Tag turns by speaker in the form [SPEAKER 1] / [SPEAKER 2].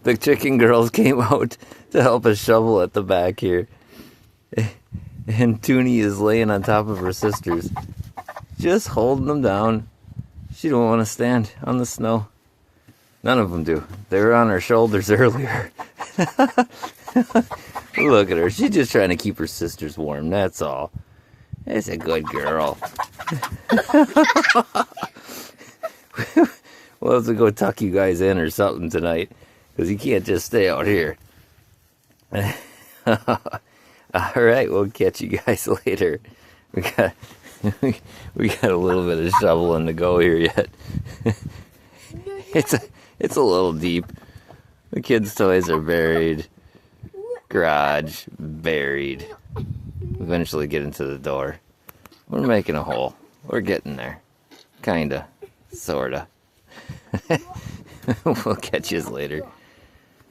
[SPEAKER 1] The chicken girls came out to help us shovel at the back here. And Toonie is laying on top of her sisters, just holding them down. She don't want to stand on the snow. None of them do. They were on her shoulders earlier. Look at her. She's just trying to keep her sisters warm, that's all. It's a good girl. We'll have to go tuck you guys in or something tonight, because you can't just stay out here. Alright, we'll catch you guys later. We got a little bit of shoveling to go here yet. It's a little deep. The kids' toys are buried. Garage buried. Eventually get into the door. We're making a hole. We're getting there. Kinda. Sorta. We'll catch you later.